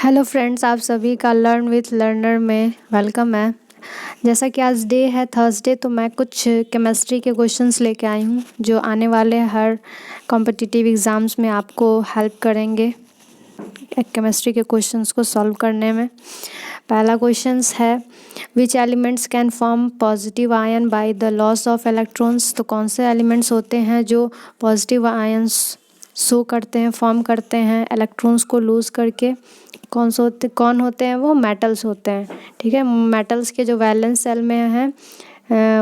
Hello friends, आप सभी का लर्न विथ लर्नर में वेलकम है। जैसा कि आज डे है थर्सडे, तो मैं कुछ केमिस्ट्री के क्वेश्चंस लेके आई हूँ जो आने वाले हर कॉम्पिटिटिव एग्ज़ाम्स में आपको हेल्प करेंगे केमिस्ट्री के क्वेश्चंस को सॉल्व करने में। पहला क्वेश्चंस है, विच elements can form positive ion by the loss of electrons. तो कौन से एलिमेंट्स होते हैं जो पॉजिटिव आयंस शो करते हैं, फॉर्म करते हैं इलेक्ट्रॉन्स को लूज़ करके। कौन होते हैं वो? मेटल्स होते हैं। ठीक है, मेटल्स के जो वैलेंस सेल में हैं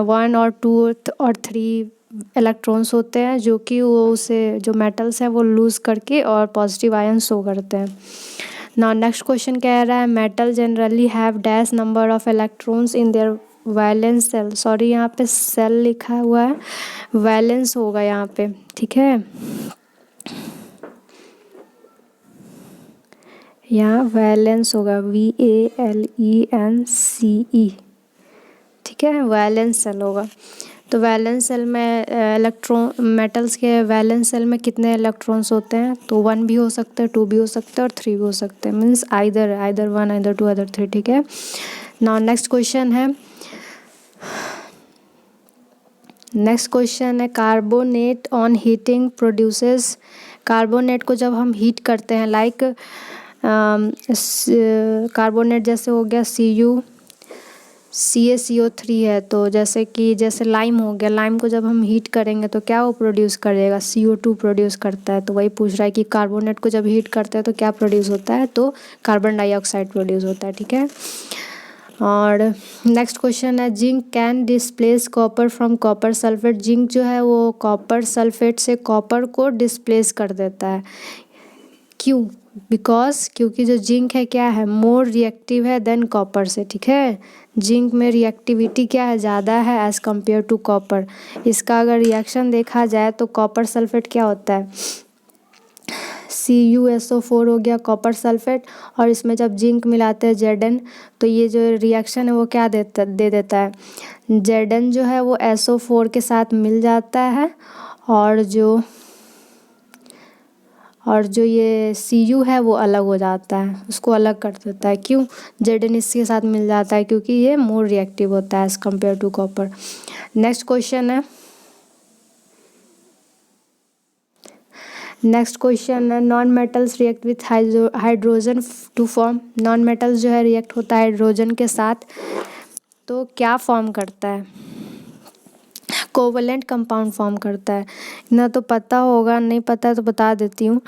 1 और 2 और 3 इलेक्ट्रॉन्स होते हैं, जो कि वो उसे जो मेटल्स हैं वो लूज़ करके और पॉजिटिव आयन शो करते हैं। नाउ नेक्स्ट क्वेश्चन कह रहा है, metal generally have dash number of electrons in their valence shell. Sorry, यहाँ पे सेल लिखा हुआ है, वैलेंस होगा यहाँ पे। ठीक है, यहाँ वैलेंस होगा, VALENCE। ठीक है, वैलेंस सेल होगा। तो वैलेंस सेल में मेटल्स के वैलेंस सेल में कितने इलेक्ट्रॉन्स होते हैं? तो 1 भी हो सकते हैं, 2 भी हो सकते हैं और 3 भी हो सकते हैं। Means either 1, either 2, either 3। ठीक है, नाउ नेक्स्ट क्वेश्चन है, carbonate on heating produces. Carbonate को जब हम हीट करते हैं, लाइक कार्बोनेट जैसे हो गया CaCO3 है, तो जैसे लाइम हो गया, लाइम को जब हम हीट करेंगे तो क्या वो प्रोड्यूस करेगा? CO2 प्रोड्यूस करता है। तो वही पूछ रहा है कि कार्बोनेट को जब हीट करते हैं तो क्या प्रोड्यूस होता है? तो कार्बन डाइऑक्साइड प्रोड्यूस होता है। ठीक है, और नेक्स्ट क्वेश्चन है, zinc can displace copper from copper sulphate. Zinc जो है वो कॉपर सल्फेट से कॉपर को डिस्प्लेस कर देता है। क्यों? क्योंकि जो जिंक है क्या है, मोर रिएक्टिव है देन कॉपर से। ठीक है, जिंक में रिएक्टिविटी क्या है, ज़्यादा है एज़ कम्पेयर टू कॉपर। इसका अगर रिएक्शन देखा जाए तो कॉपर सल्फेट क्या होता है, CuSO4 हो गया कॉपर सल्फेट, और इसमें जब जिंक मिलाते हैं Zn, तो ये जो रिएक्शन है वो क्या दे देता है, Zn जो है वो SO4 के साथ मिल जाता है, और जो ये Cu है वो अलग हो जाता है, उसको अलग कर देता है। क्यों? Zn इसके साथ मिल जाता है क्योंकि ये मोर रिएक्टिव होता है as compare to copper. Next question है, non metals react with hydrogen to form. Non metals जो है रिएक्ट होता है हाइड्रोजन के साथ, तो क्या फॉर्म करता है? कोवलेंट कंपाउंड फॉर्म करता है। ना तो पता होगा, नहीं पता है तो बता देती हूँ।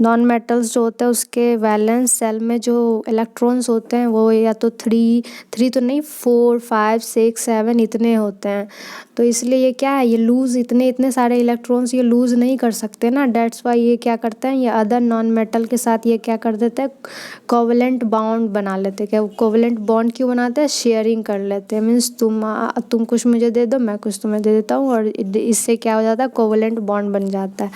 नॉन मेटल्स जो होते हैं उसके वैलेंस सेल में जो इलेक्ट्रॉन्स होते हैं वो या तो 3 तो नहीं, 4, 5, 6, 7 इतने होते हैं। तो इसलिए ये क्या है, ये लूज़ इतने सारे इलेक्ट्रॉन्स ये लूज़ नहीं कर सकते ना। डेट्स वाई ये क्या करते हैं, ये अदर नॉन मेटल के साथ ये क्या कर देते हैं, कोवलेंट बॉन्ड बना लेते हैं। क्या कोवलेंट बॉन्ड क्यों बनाते हैं? शेयरिंग कर लेते हैं। मीन्स तुम कुछ मुझे दे दो, मैं कुछ तुम्हें दे देता हूँ, और इससे क्या हो जाता है, कोवलेंट बॉन्ड बन जाता है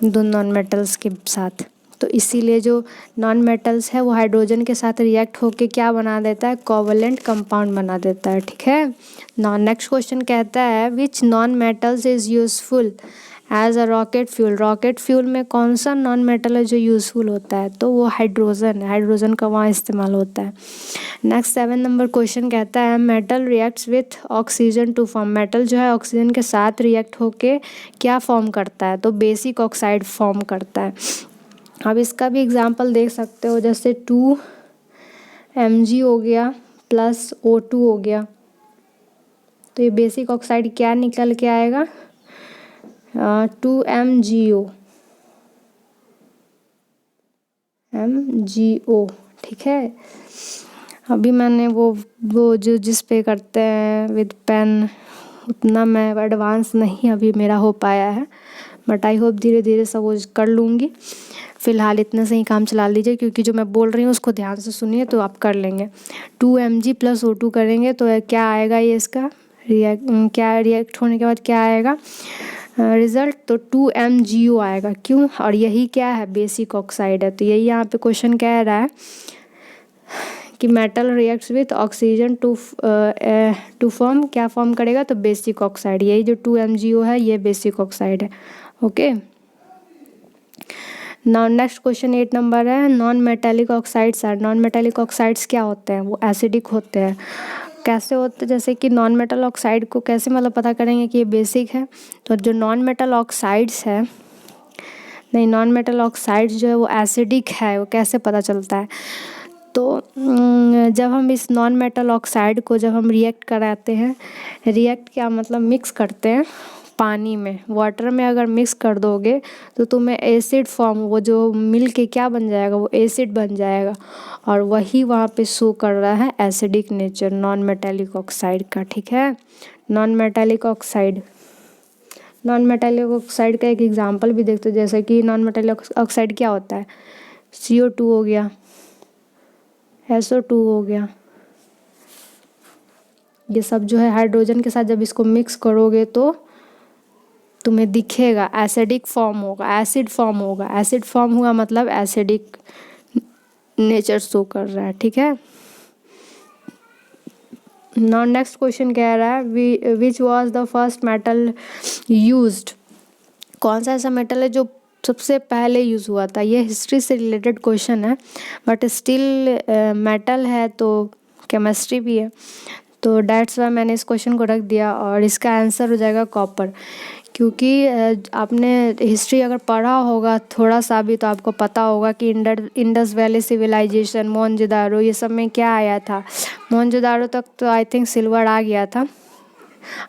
दो नॉन मेटल्स के साथ। तो इसीलिए जो नॉन मेटल्स है वो हाइड्रोजन के साथ रिएक्ट होके क्या बना देता है, कोवलेंट कंपाउंड बना देता है। ठीक है, नेक्स्ट क्वेश्चन कहता है, which non metals is useful as a rocket fuel. Rocket fuel में कौन सा नॉन मेटल है जो यूज़फुल होता है? तो वो हाइड्रोजन है, हाइड्रोजन का वहाँ इस्तेमाल होता है। नेक्स्ट 7 नंबर क्वेश्चन कहता है, metal reacts with oxygen to form. Metal जो है ऑक्सीजन के साथ रिएक्ट होके क्या फॉर्म करता है? तो बेसिक ऑक्साइड फॉर्म करता है। अब इसका भी एग्जांपल देख सकते हो, जैसे 2Mg हो गया प्लस O2 हो गया, तो ये बेसिक ऑक्साइड क्या निकल के आएगा, 2MgO। ठीक है, अभी मैंने वो जो जिस पे करते हैं विद पेन, उतना मैं एडवांस नहीं अभी मेरा हो पाया है, बट आई होप धीरे धीरे सब वो कर लूँगी। फ़िलहाल इतने से ही काम चला लीजिए, क्योंकि जो मैं बोल रही हूँ उसको ध्यान से सुनिए तो आप कर लेंगे। 2Mg प्लस O2 करेंगे तो क्या आएगा, ये इसका रिएक्ट होने के बाद क्या आएगा रिज़ल्ट, तो 2MgO आएगा। क्यों? और यही क्या है, बेसिक ऑक्साइड है। तो यही यहाँ पे क्वेश्चन कह रहा है कि metal reacts with oxygen to form, क्या फॉर्म करेगा, तो बेसिक ऑक्साइड। यही जो 2MgO है ये बेसिक ऑक्साइड है। Okay, now next question 8 number है, non metallic oxides are. Non metallic oxides क्या होते हैं? वो एसिडिक होते हैं। कैसे होते हैं? जैसे कि नॉन मेटल ऑक्साइड को कैसे मतलब पता करेंगे कि ये बेसिक है? तो जो नॉन मेटल ऑक्साइड्स है, नहीं, नॉन मेटल ऑक्साइड्स जो है वो एसिडिक है, वो कैसे पता चलता है? तो जब हम इस नॉन मेटल ऑक्साइड को जब हम रिएक्ट कराते हैं, रिएक्ट क्या मतलब मिक्स करते हैं पानी में, वाटर में अगर मिक्स कर दोगे तो तुम्हें एसिड फॉर्म, वो जो मिल के क्या बन जाएगा, वो एसिड बन जाएगा। और वही वहाँ पे शो कर रहा है acidic nature non metallic oxide का। ठीक है, non metallic oxide. Non metallic oxide का एक एग्जांपल भी देखते हो, जैसे कि नॉन मेटेलिक ऑक्साइड क्या होता है? CO2 हो गया, SO2 हो गया, ये सब जो है हाइड्रोजन के साथ जब इसको मिक्स करोगे तो तुम्हें दिखेगा एसिडिक फॉर्म होगा, एसिड फॉर्म होगा। एसिड फॉर्म हुआ मतलब एसिडिक नेचर शो कर रहा है। ठीक है, नाउ नेक्स्ट क्वेश्चन कह रहा है which was the first metal used. कौन सा ऐसा मेटल है जो सबसे पहले यूज़ हुआ था? ये हिस्ट्री से रिलेटेड क्वेश्चन है, बट स्टिल मेटल है तो केमिस्ट्री भी है, तो डेट्स वाई मैंने इस क्वेश्चन को रख दिया। और इसका आंसर हो जाएगा कॉपर, क्योंकि आपने हिस्ट्री अगर पढ़ा होगा थोड़ा सा भी तो आपको पता होगा कि इंडस वैली सिविलाइजेशन, मोहनजोदारो, ये सब में क्या आया था? मोहनजोदारो तक तो आई थिंक सिल्वर आ गया था,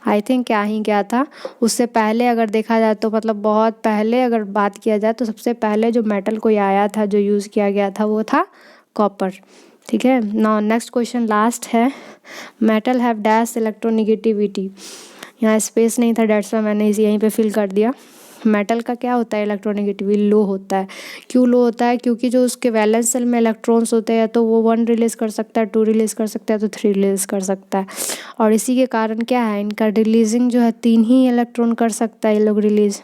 आई थिंक क्या ही क्या था। उससे पहले अगर देखा जाए तो मतलब बहुत पहले अगर बात किया जाए तो सबसे पहले जो मेटल कोई आया था, जो यूज़ किया गया था, वो था कॉपर। ठीक है, नाउ नेक्स्ट क्वेश्चन लास्ट है, मेटल हैव डैश इलेक्ट्रोनेगेटिविटी। यहाँ स्पेस नहीं था, डेट्स वाई मैंने इसे यहीं पे फिल कर दिया। मेटल का क्या होता है? इलेक्ट्रोनेगेटिविटी लो होता है। क्यों लो होता है? क्योंकि जो उसके वैलेंस सेल में इलेक्ट्रॉन्स होते हैं तो वो 1 रिलीज़ कर सकता है, 2 रिलीज़ कर सकता है, तो 3 रिलीज़ कर सकता है। और इसी के कारण क्या है, इनका रिलीजिंग जो है 3 ही इलेक्ट्रॉन कर सकता है ये लोग रिलीज़,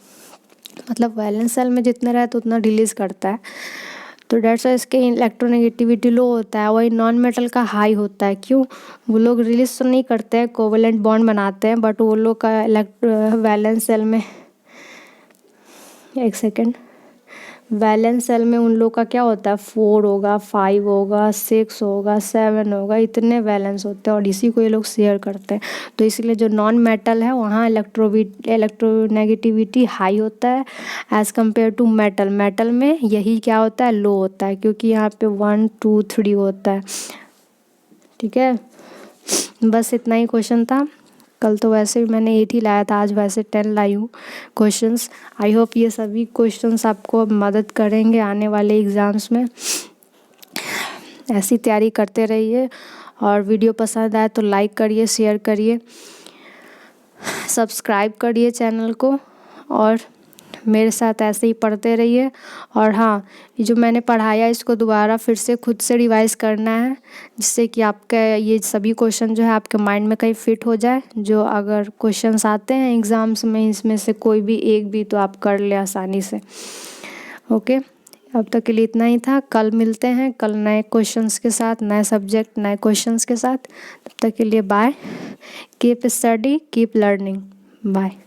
मतलब वैलेंस सेल में जितना रहे तो उतना रिलीज़ करता है। तो डेट्स वाई इसके इलेक्ट्रोनेगेटिविटी लो होता है। वही नॉन मेटल का हाई होता है। क्यों? वो लोग रिलीज तो नहीं करते हैं, कोवेलेंट बॉन्ड बनाते हैं, बट वो लोग का वैलेंस सेल में, एक सेकेंड, वैलेंस सेल में उन लोग का क्या होता है? 4 होगा, 5 होगा, 6 होगा, 7 होगा, इतने वैलेंस होते हैं और इसी को ये लोग शेयर करते हैं। तो इसलिए जो नॉन मेटल है वहाँ इलेक्ट्रोनेगेटिविटी हाई होता है as compare to metal. Metal में यही क्या होता है? लो होता है, क्योंकि यहाँ पे 1 2 3 होता है। ठीक है, बस इतना ही क्वेश्चन था। कल तो वैसे भी मैंने 8 ही लाया था, आज वैसे 10 लाई हूँ क्वेश्चंस। आई होप ये सभी क्वेश्चंस आपको मदद करेंगे आने वाले एग्ज़ाम्स में। ऐसी तैयारी करते रहिए, और वीडियो पसंद आए तो लाइक करिए, शेयर करिए, सब्सक्राइब करिए चैनल को, और मेरे साथ ऐसे ही पढ़ते रहिए। और हाँ, ये जो मैंने पढ़ाया इसको दोबारा फिर से खुद से रिवाइज़ करना है, जिससे कि आपका ये सभी क्वेश्चन जो है आपके माइंड में कहीं फिट हो जाए। जो अगर क्वेश्चंस आते हैं एग्ज़ाम्स में, इसमें से कोई भी एक भी तो आप कर ले आसानी से। ओके, अब तक के लिए इतना ही था। कल मिलते हैं, कल नए क्वेश्चंस के साथ, नए सब्जेक्ट, नए क्वेश्चंस के साथ। तब तक के लिए bye, keep study, keep learning, bye.